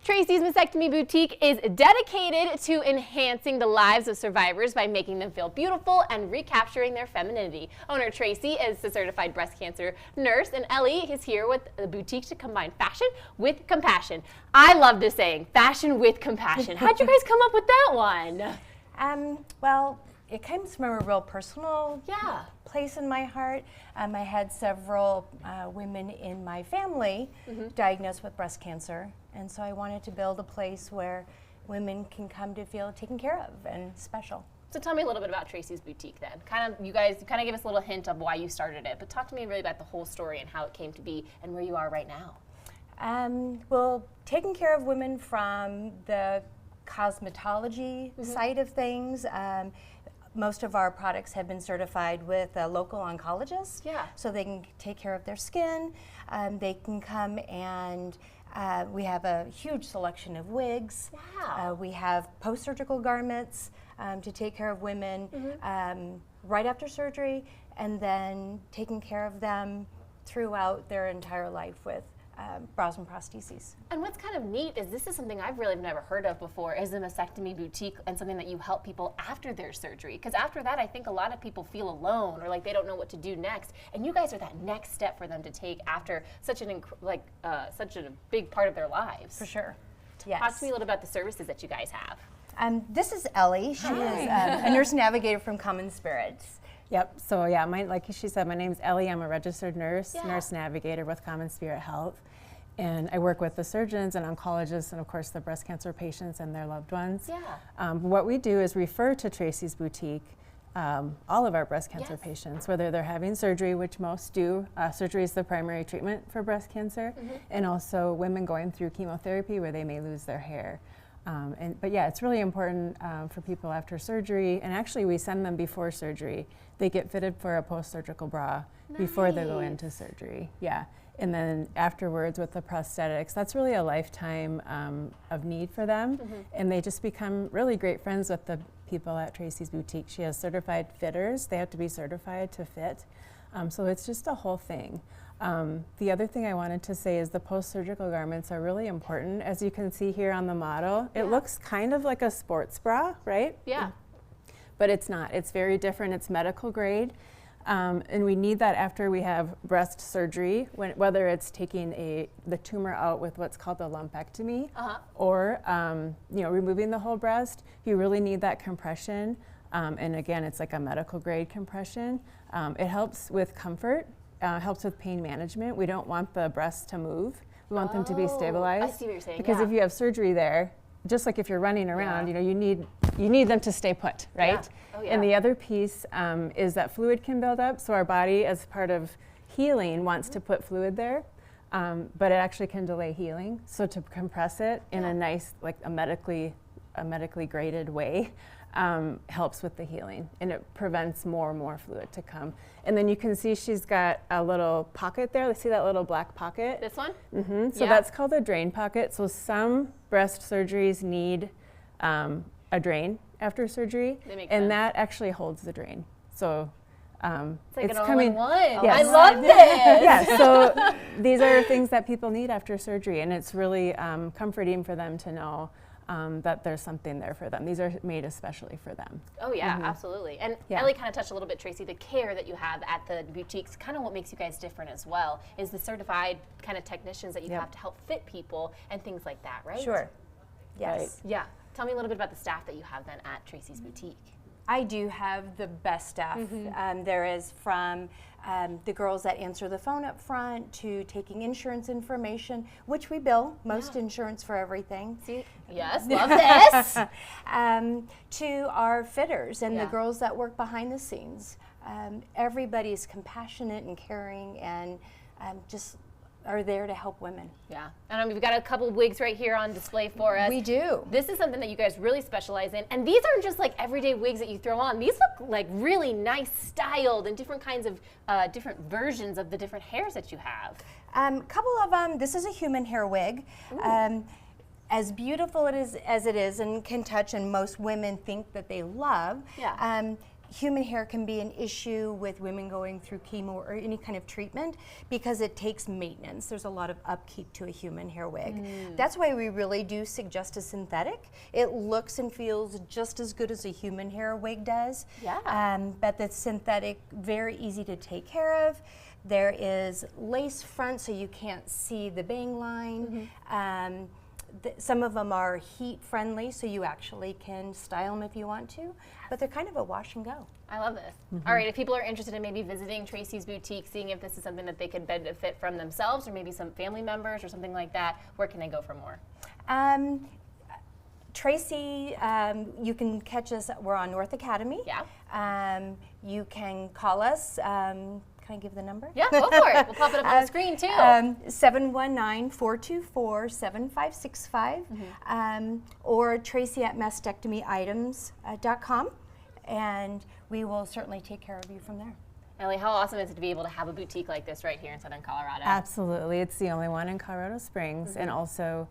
Tracey's Mastectomy Boutique is dedicated to enhancing the lives of survivors by making them feel beautiful and recapturing their femininity. Owner Tracey is a certified breast cancer nurse, and Ellie is here with the boutique to combine fashion with compassion. I love this saying, fashion with compassion. How'd you guys come up with that one? Well, it comes from a real personal place in my heart. I had several women in my family diagnosed with breast cancer, and so I wanted to build a place where women can come to feel taken care of and special. So tell me a little bit about Tracey's Boutique then. You guys kind of give us a little hint of why you started it, but talk to me really about the whole story and how it came to be and where you are right now. Well, taking care of women from the cosmetology side of things. Most of our products have been certified with a local oncologist, so they can take care of their skin. They can come and we have a huge selection of wigs. Wow. We have post-surgical garments to take care of women right after surgery, and then taking care of them throughout their entire life with bras and prostheses. And what's kind of neat is this is something I've really never heard of before, is a mastectomy boutique, and something that you help people after their surgery. Because after that, I think a lot of people feel alone or like they don't know what to do next. And you guys are that next step for them to take after such such a big part of their lives. For sure. Yes. Talk to me a little about the services that you guys have. This is Ellie. She is a nurse navigator from Common Spirits. Yep, so yeah, like she said, my name's Ellie. I'm a registered nurse, nurse navigator with Common Spirit Health. And I work with the surgeons and oncologists and of course the breast cancer patients and their loved ones. What we do is refer to Tracey's Boutique all of our breast cancer patients, whether they're having surgery, which most do. Surgery is the primary treatment for breast cancer, and also women going through chemotherapy where they may lose their hair. But yeah, it's really important for people after surgery, and actually we send them before surgery. They get fitted for a post-surgical bra before they go into surgery. Yeah, and then afterwards with the prosthetics, that's really a lifetime of need for them, and they just become really great friends with the people at Tracey's Boutique. She has certified fitters. They have to be certified to fit, so it's just a whole thing. The other thing I wanted to say is the post-surgical garments are really important. As you can see here on the model, it looks kind of like a sports bra, right? Yeah. But it's not. It's very different. It's medical grade. And we need that after we have breast surgery, whether it's taking the tumor out with what's called the lumpectomy or removing the whole breast. You really need that compression. And again, it's like a medical grade compression. It helps with comfort. Helps with pain management. We don't want the breasts to move. We want them to be stabilized. I see what you're saying. Because if you have surgery there, just like if you're running around, you need them to stay put, right? Oh, yeah. And the other piece is that fluid can build up. So our body, as part of healing, wants to put fluid there, but it actually can delay healing. So to compress it in a nice, like a medically graded way, helps with the healing, and it prevents more and more fluid to come. And then you can see she's got a little pocket there. See that little black pocket? This one? So that's called a drain pocket. So some breast surgeries need a drain after surgery, and that actually holds the drain. So it's like it's an coming. all-in-one. Yes. I love this. Yeah, so these are things that people need after surgery, and it's really comforting for them to know that there's something there for them. These are made especially for them. Oh yeah, absolutely. And Ellie kind of touched a little bit, Tracey, the care that you have at the boutiques, kind of what makes you guys different as well, is the certified kind of technicians that you have to help fit people and things like that, right? Sure. Yes. Right. Yeah. Tell me a little bit about the staff that you have then at Tracey's Boutique. I do have the best staff. There is from the girls that answer the phone up front to taking insurance information, which we bill, most insurance for everything. See? Yes, love this. To our fitters and the girls that work behind the scenes. Everybody's compassionate and caring and just are there to help women. Yeah, and we've got a couple wigs right here on display for us. We do. This is something that you guys really specialize in, and these aren't just like everyday wigs that you throw on. These look like really nice, styled, and different kinds of different versions of the different hairs that you have. Couple of them. This is a human hair wig. As beautiful as it is and can touch, and most women think that they love. human hair can be an issue with women going through chemo or any kind of treatment because it takes maintenance. There's a lot of upkeep to a human hair wig. That's why we really do suggest a synthetic. It looks and feels just as good as a human hair wig does. Yeah. But the synthetic, very easy to take care of. There is lace front so you can't see the bang line. Some of them are heat friendly, so you actually can style them if you want to, but they're kind of a wash and go. I love this. All right, if people are interested in maybe visiting Tracey's boutique, seeing if this is something that they could benefit from themselves or maybe some family members or something like that, where can they go for more? Tracey, you can catch us, we're on North Academy. Yeah. You can call us. Can I give the number? Yeah, go for it. We'll pop it up on the screen too. 719-424-7565, or Tracey at mastectomyitems.com, and we will certainly take care of you from there. Ellie, how awesome is it to be able to have a boutique like this right here in Southern Colorado? Absolutely. It's the only one in Colorado Springs, and also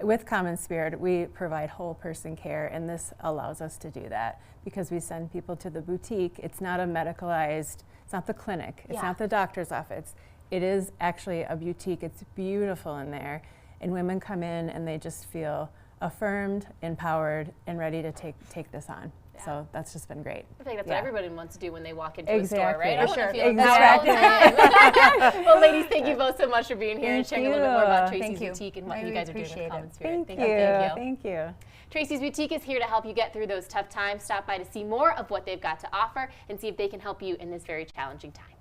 with Common Spirit, we provide whole person care, and this allows us to do that because we send people to the boutique. It's not a medicalized, it's not the clinic, it's not the doctor's office. It is actually a boutique. It's beautiful in there, and women come in and they just feel affirmed, empowered, and ready to take this on. So that's just been great. I think that's what everybody wants to do when they walk into a store, right? I want to feel exactly. Well, ladies, thank you both so much for being here and sharing a little bit more about Tracey's boutique and what you guys are doing with Common Spirit. Thank you. Tracey's Boutique is here to help you get through those tough times. Stop by to see more of what they've got to offer and see if they can help you in this very challenging time.